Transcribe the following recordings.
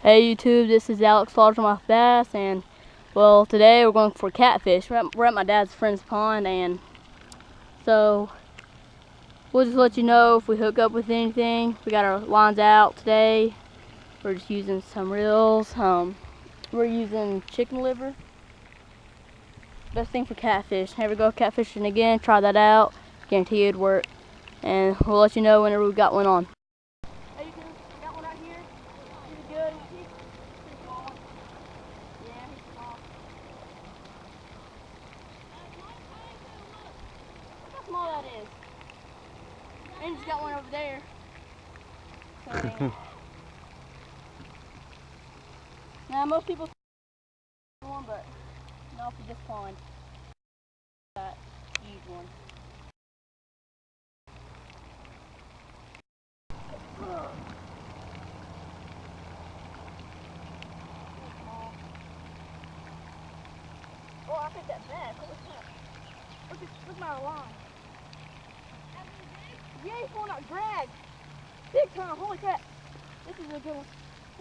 Hey YouTube, this is Alex Largemouth Bass, and well, today we're going for catfish. We're at my dad's friend's pond, and so we'll just let you know if we hook up with anything. We got our lines out today. We're just using some reels. We're using chicken liver. Best thing for catfish. Never go catfishing again. Try that out. Guarantee it'd work. And we'll let you know whenever we've got one on. Hey, you got one right here. Pretty good. Pretty small. Yeah, he's small. Look how small that is. And he's got one over there. So, now most people one, but not for this pond. That huge one. Oh, I think that back. Look at my line. Yeah, he's pulling out drag. Big time, holy crap. This is a good one.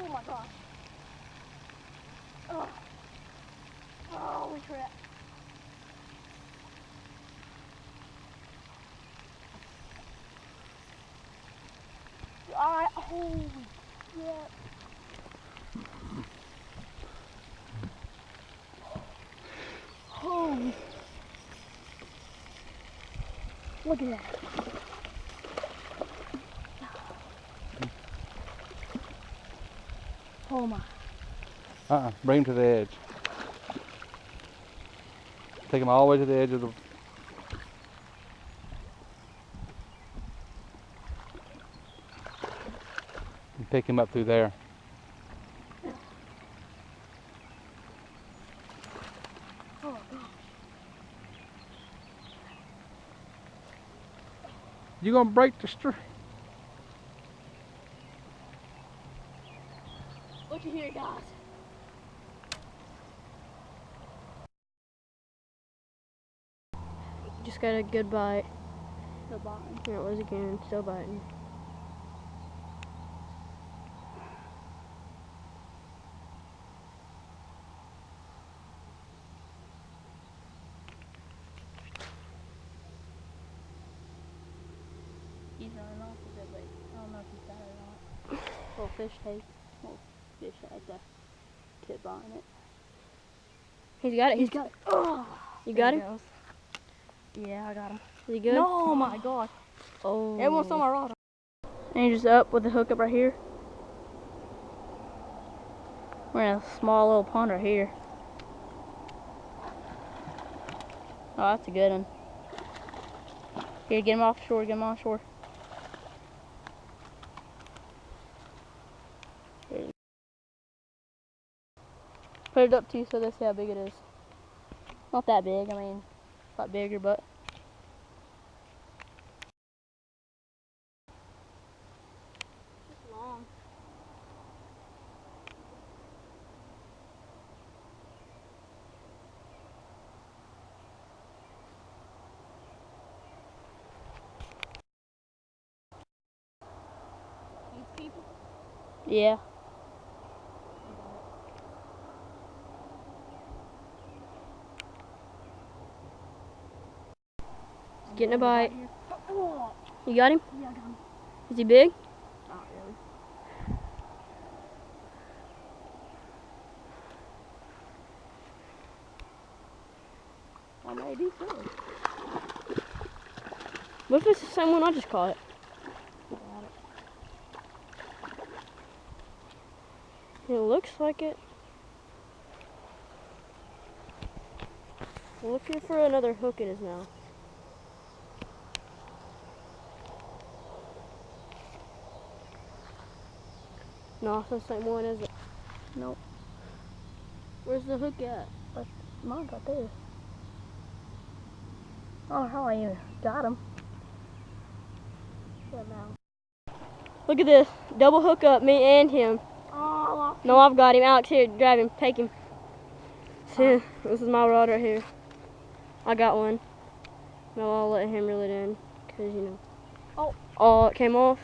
Oh my gosh. Oh, holy crap. Holy crap. Holy. Look at that. Oh my. Bring him to the edge. Take him all the way to the edge of the... and pick him up through there. Oh gosh. You gonna break the string? Look at here, guys. Just got a good bite. Still biting. There it was again. Still biting. He's running off a bit, but I don't know if he's got it or not. Little fish taste. Little fish has the tip on it. He's got it. He's got it. Oh, you got him? Goes. Yeah, I got him. Is he good? No, oh my god. Oh. Everyone's on my rod. And he's just up with the hook up right here. We're in a small little pond right here. Oh, that's a good one. Here, get him off shore, get him on shore. Here. Put it up to you so they see how big it is. Not that big, I mean, a lot bigger, but. It's long. These people? Yeah. Getting a bite. You got him? Yeah, I got him. Is he big? Not really. I may do so. What if it's the same one I just caught? It looks like it. I'm looking for another hook in his mouth. No, it's the same one, is it? Nope. Where's the hook at? Mine's right there. Oh, how I even got him. Look at this. Double hook up, me and him. Oh, I lost him. No, I've got him. Alex, here, grab him. Take him. See, this is my rod right here. I got one. No, I'll let him reel it in, because, you know. Oh, it came off.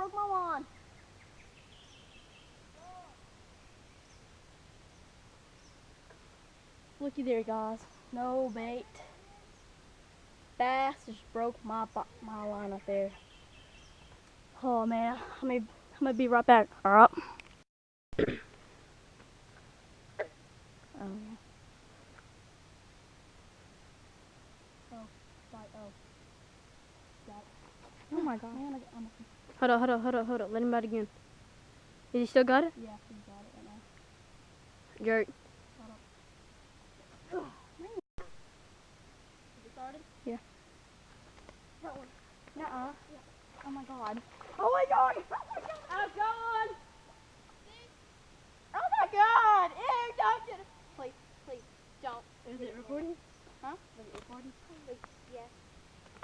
broke my line. Looky there, guys. No bait. Bass just broke my line up there. Oh man, I'm gonna be right back. All right. Oh yeah. Oh, right. Oh. Got it. Oh my god. Man, Hold up. Let him out again. Is he still got it? yeah, he got it right now. Jerk. Is it started? Yeah. That one. Nuh-uh. Oh my god. Oh my god! Oh god! Oh my god! Ew, don't do it. Please, don't. Is it recording? Huh? Is it recording? Yeah.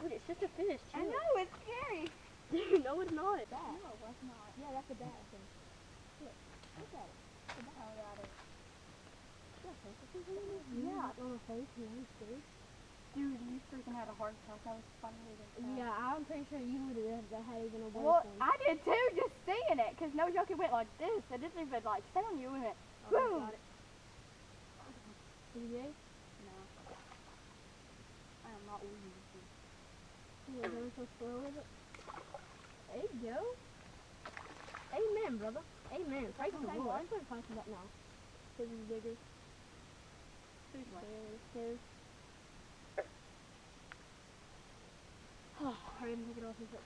Dude, it's just a fish. I Chill. know, it's scary. Dude, no, it's not. Bass. No, that's not. Yeah, that's a bass. Look at it. The bass. Yeah. On the face, yeah. Dude, you freaking had a heart attack. That was funny. Yeah, I'm pretty sure you would have had even a Well, worse one. I did too, just seeing it, because no joke, it went like this. It didn't even like stay on you and it. Boom! Got it. Is it big? No. I am not losing this thing. You were going so slow with it. There you go. Amen, brother. Amen. Praise the Okay, Lord. what? I'm going to talk about now. Because it's bigger. Stairs. Hurry up and take it off his hook.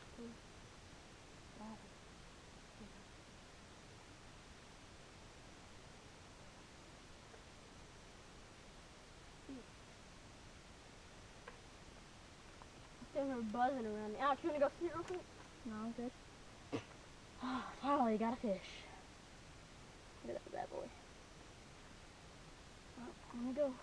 Still are buzzing around me. Alex, you want to go see it real quick? No, I'm good. Finally got a fish. Look at that bad boy. I'm gonna go.